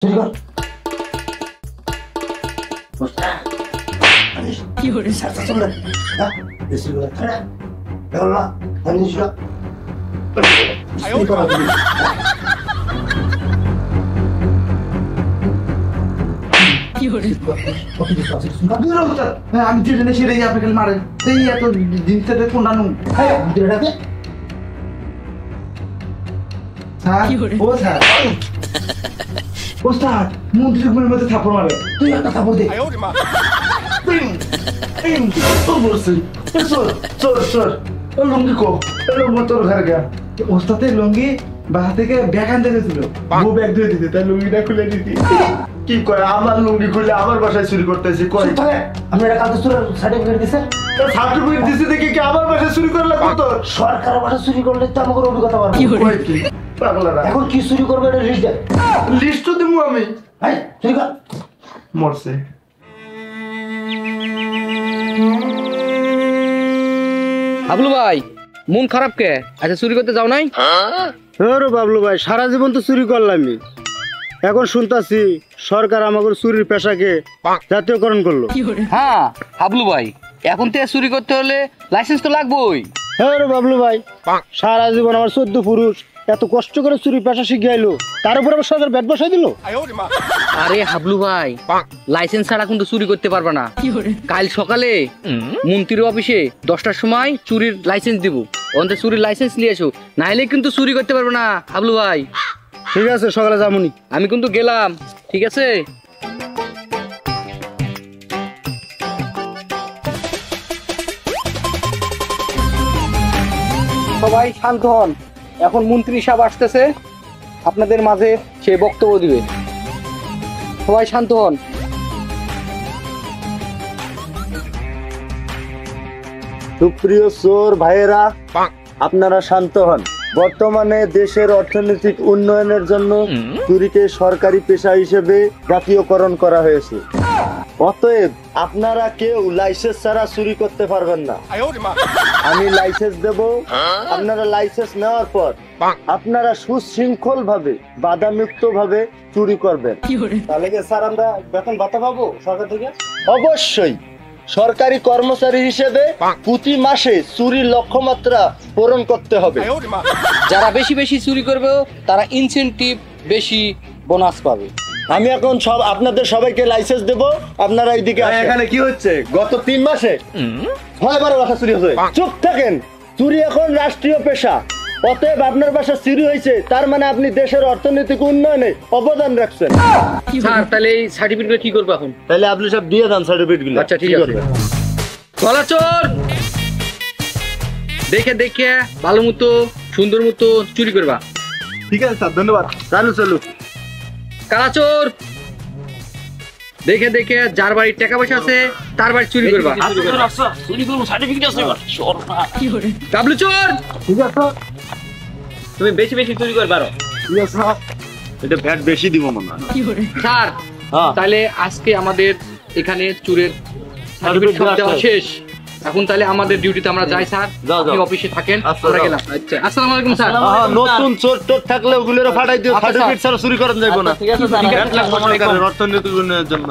চুরি কর। কি করে সাথে চলে বেশি করে খাড়া বললা আমি নিশা কি করে আমি যেটা সেটাই আপনাকে মারেন এই এত জিনিসটা কোনটা নুন স্যার ও স্যার ওস্তাদ মন্ত্রীর মধ্যে থাপড় মারে তুই একটা থাপড় দে তো বলছি চোর চোর চোর ও লুঙ্গি কো লুঙ্গি তোর ঘর গা ওস্তাদে লুঙ্গি বাসা থেকে ব্যাগ আনতে গেছিল ও ব্যাগ ধুয়ে দিতে তাই লুঙ্গিটা খুলে দিতি কি করে আমার লুঙ্গি খুলে আমার বাসায় চুরি করতেছি কই আপনি একটা কাগজ চোরের সার্টিফিকেট দিছেন সার্টিফিকেট দিছে দেখি কি আমার বাসায় চুরি করলে কত সরকারের বাসা চুরি করলে তো আমাকে অভিজ্ঞতা পারবে পাগলারা এখন কি চুরি করবে এটা লিস্ট দেন লিস্ট তো দেবো আমি ভাই চুরি কর মরছে হাবলু ভাই মন খারাপ কে? আচ্ছা চুরি করতে যাও নাই? আরে বাবলু ভাই সারা জীবন তো চুরি করলামই, এখন শুনতাছি সরকার আমাদের চুরির পেশাকে জাতীয়করণ করলো। হ্যাঁ হাবলু ভাই, এখন থেকে চুরি করতে হলে লাইসেন্স তো লাগবেই। আরে বাবলু ভাই সারা জীবন আমার 14 পুরুষ এত কষ্ট করে চুরি পেশা শিখাইলো, তার উপর আবার সরকার ব্যাট বসাই দিল। আরে হাবলু ভাই, লাইসেন্স ছাড়া কিন্তু চুরি করতে পারবে না। কাল সকালে মন্ত্রীর অফিসে 10টার সময় চুরির লাইসেন্স দিব, ওখানে চুরির লাইসেন্স নিয়ে এসো, নাইলে কিন্তু চুরি করতে পারবে না হাবলু ভাই। ঠিক আছে সকালে যামুনি, আমি কিন্তু গেলাম, ঠিক আছে? সবাই শান্ত হন, এখন মন্ত্রী সাহেব আসতেছে, আপনাদের মাঝে সে বক্তব্য দিবে। সবাই শান্ত হন। সুপ্রিয় চোর ভাইয়েরা, আপনারা শান্ত হন। বর্তমানে দেশের অর্থনৈতিক উন্নয়নের জন্য চুরিকে সরকারি পেশা হিসেবে জাতীয়করণ করা হয়েছে। অতএব আপনারা কেউ লাইসেন্স ছাড়া চুরি করতে পারবেন না। আমি লাইসেন্স দেব, আপনারা লাইসেন্স নেওয়ার পর আপনারা সুশৃঙ্খল ভাবে বাধামুক্ত ভাবে চুরি করবেন। তাহলে কি স্যার আমরা বেতন ভাতা পাবো সরকার থেকে? অবশ্যই। সরকারি কর্মচারী হিসেবে প্রতি মাসে চুরির লক্ষ্যমাত্রা পূরণ করতে হবে। যারা বেশি বেশি চুরি করবে তারা ইনসেনটিভ বেশি বোনাস পাবে। আমি এখন সব আপনাদের সবাইকে লাইসেন্স দেব, আপনারা এইদিকে আসেন। এখানে কি হচ্ছে? গত 3 মাসে 6বার বাসা চুরি হয়েছে। চুপ থাকেন, চুরি এখন রাষ্ট্রীয় পেশা। অতএব আপনার বাসা চুরি হয়েছে, তার মানে আপনি দেশের অর্থনৈতিক উন্নয়নে অবদান রাখছেন। স্যার তাহলে এই সার্টিফিকেট কি করবো এখন? তাহলে আপনি সব দিয়ে দেন সার্টিফিকেট গুলো। আচ্ছা ঠিক আছে। কলাচোর দেখে দেখে ভালো মতো সুন্দর মতো চুরি করবা। ঠিক আছে স্যার, ধন্যবাদ। চালু চালু। কালাচোর দেখে দেখে যার বাড়ির টাকা পয়সা আছে তার বাড়ি চুরি করবা। ডাবলু চোর ঠিক আছে তুমি বেশি বেশি চুরি করবা। ঠিক আছে স্যার, এটা ভ্যাট বেশি দিব মনে হয়। স্যার তাহলে আজকে আমাদের এখানে চুরের সার্টিফিকেট দেওয়া শেষ। এখন তাহলে আমাদের ডিউটিতে আমরা যাই স্যার, আপনি অফিসে থাকেন, আমরা গেলাম। আচ্ছা আসসালামু আলাইকুম স্যার। নতুন চোর টোর থাকলে ওগুলোর ফাটাই দিও, সার্টিফিকেট ছাড়া চুরি করেন যাইবো না। ঠিক আছে স্যার, ভ্যাট লাগবে সরকারের অর্থনৈতিক উন্নয়নের জন্য।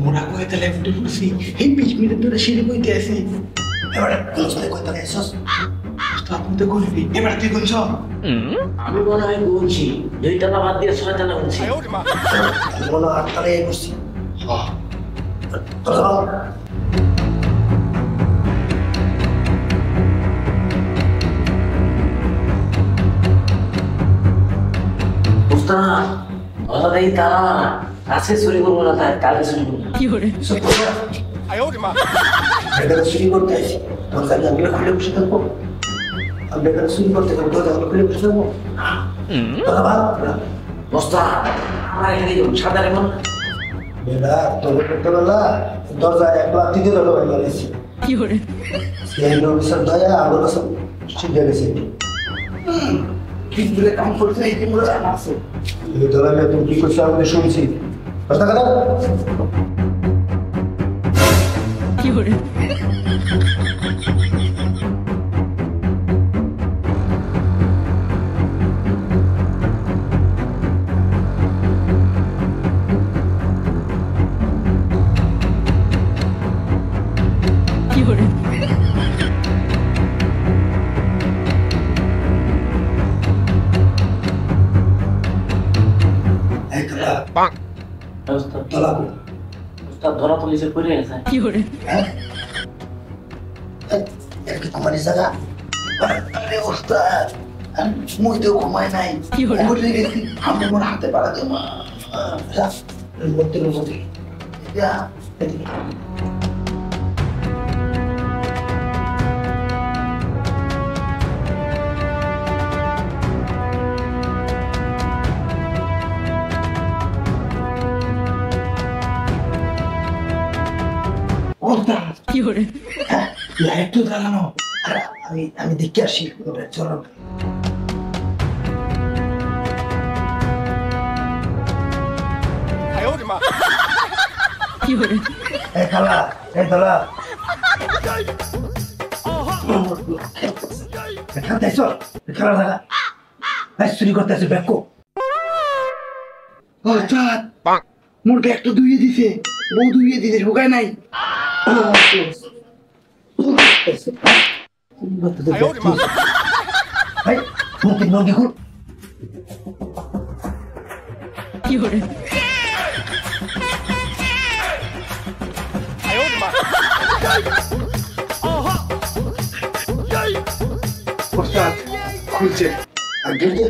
মোরা কয়ে তাহলে ফুটে ফুটছি এই 20 মিনিট ধরে সিঁড়ি বইতে আসি। এবারে কোথায় কোথায় এসেছ? আপনি তো করবি, এবার তুই কোন সব? আমি মনে হয় বলছি 2 টাকা বাদ দিয়ে 6 টাকা বলছি। মনে হয় 8 টাকায় বসছি। বাড়ি তালা মারা আছে, চুরি করবো না, তাই কালকে চুরি করবো। 有人， এখানে চুরি করতে আসি, দরজা জানলা খুলে বসে থাকবো। আপনি এখানে চুরি করতে গেলে দরজা জানলা খুলে বসে থাকবো। তোরা ভাব বস্তা আমার এখানে সাদা এমন বেলা তোর করতে বেলা দরজা একলা দিতে গেল গেছি 有人， সেই লোকের দয়া আমার সব শিখে গেছে। কি বলে কাম করছে এই যে মোরা জানা আছে এই দলা মেয়ে তুমি কি করছো আমি শুনছি। কথা কথা 有人， 有人， এই দলা বস্তা দলা বস্তা ধরা পুলিশে পড়ে গেছে। 有人， হ্যাঁ একটু ঘুমানি জায়গা আরে ওস্তাদ মুই তো ঘুমাই নাই কি হলো? ঘুরে গেছি আমি মোর হাতে পাড়া দেব যা মধ্যে যা এদিকে ওস্তাদ 有人， একটু দাঁড়ানো আমি দেখে আসি চলো 有人， এই খালা এই দলা এখানে এসো খেলা থাকা চুরি করতে আছে ব্যাগ ওস্তাদ মোর ব্যাগ তো ধুইয়ে দিছে বউ ধুইয়ে দিছে শুকায় নাই ভাই মুখে নদী খুল 有人， ওস্তাদ খুলছে আগে যে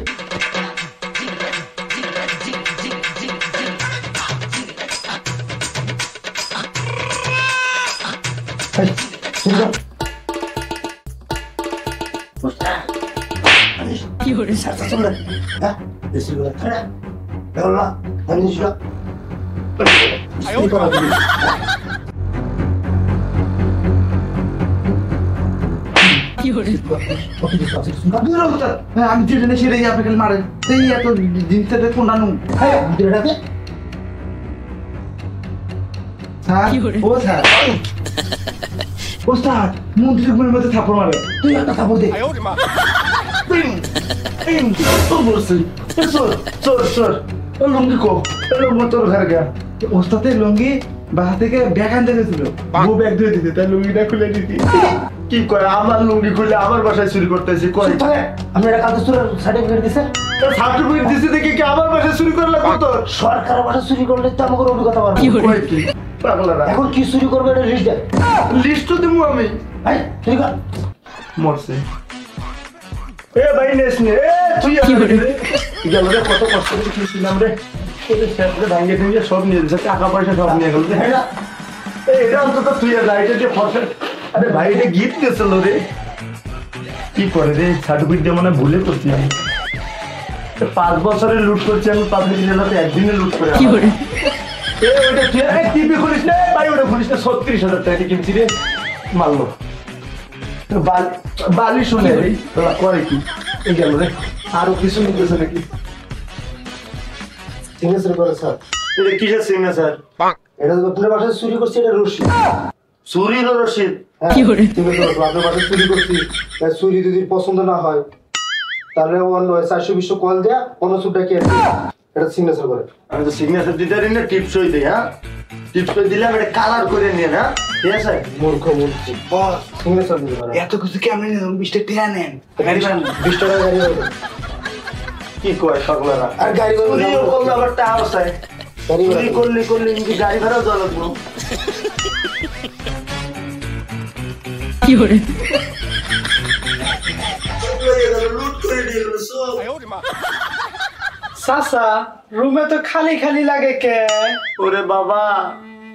এই শুনো বস্তা 有人， সাথে চলে হ্যাঁ বেশি করে ছাড়া বেরোলা আমি নিশ্চয়有人， হ্যাঁ আমি যেটা নেই সেটাই আপনাকে মারেন সেই এত জিনিসটা কোন নানু স্যার কি করে? ও স্যার ওস্তাদ মন্ত্রী গুলোর মধ্যে থাপড় মারে তুই একটা কাপড় দে তো বলছি চোর চোর চোর ও লুঙ্গি কো লুঙ্গি তোর ঘর গা ওস্তাদে লুঙ্গি বাসা থেকে ব্যাগ আনতে গেছিল ও ব্যাগ ধুয়ে দিতে তাই লুঙ্গিটা খুলে দিতি কি কয় আমার লুঙ্গি খুলে আমার বাসায় চুরি করতেছি কয় আমি একটা কাগজ সার্টিফিকেট দিছে সার্টিফিকেট দিছে দেখি কি আমার বাসায় চুরি করলে কত সরকার বাসা চুরি করলে তো আমাকে অভিজ্ঞতা পারবো কি করে? কয় কি পাগলারা এখন কি চুরি করবে এটা লিস্ট দেয় লিস্ট তো দেবো আমি ভাই চুরি কর মরছে এ ভাই নেস নে এ তুই কি করে? গেল রে কত কষ্ট করে কিনছিলাম রে ওদের স্যারকে ভাঙিয়ে ভেঙে সব নিয়ে যাচ্ছে টাকা পয়সা সব নিয়ে গেল রে এটা অন্তত তুই লাইটে যে ফসল আরে ভাই এটা গিফট দিয়েছিল রে কি করে রে সার্টিফিকেট দিয়ে মানে ভুলে করছি আমি 5 বছরের লুট করছি আমি পাবলিক জেলাতে একদিনে লুট করে 有人， এ ওটা তুই এই টিভি খুলিস না ভাই ওটা খুলিস না 36,000 টাকা দিয়ে কিনছি রে মারলো বালি শুনে রে তোরা করে কি এই গেল রে আরো কিছু নিতেছে নাকি সিগনেচার করে স্যার এটা কিসের সিগনেচার এটা তো আপনার বাসায় চুরি করছে এটা রশিদ চুরির রসিদ কি করে? সিগনেচার আপনার বাসায় চুরি করছি চুরি যদি পছন্দ না হয় তাহলে অন্য 420 কল দেয়া অন্য সুটটাকে এটা সিগনেচার করে আমি তো সিগনেচার দিতে পারি না টিপসই দিই হ্যাঁ টিপসই দিলে আমি এটা কালার করে নিয়ে না ঠিক আছে মূর্খ মূর্খ বস সিগনেচার দিতে পারে এত কিছু কেমন 20 টাকা নেন গাড়ি বানান 20 টাকা গাড়ি হবে কি কয় সকলেরা আর গাড়ি করে চুরিও করলে আবার টাকা চাই গাড়ি চুরি করলে করলে কিন্তু গাড়ি ভাড়াও দেওয়া লাগবে 有人， লুট করে নিয়ে গেল সব চাচা রুমে তো খালি খালি লাগে কে? ওরে বাবা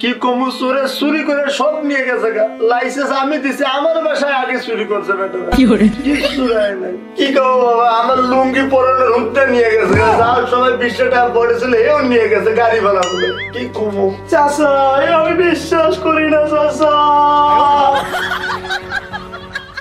কি কমু চোরে চুরি করে সব নিয়ে গেছে গা। লাইসেন্স আমি দিছি, আমার বাসায় আগে চুরি করছে বেটা। কি hore কিচ্ছু নাই নাই। কি কমু বাবা, আমার লুঙ্গি পরানোর হুকটা নিয়ে গেছে গা। যাওয়ার সময় 20 টাকা পড়েছিল এও নিয়ে গেছে গাড়ি ভাড়া বলে। কি কমু চাচা আমি বিশ্বাস করি না চাচা।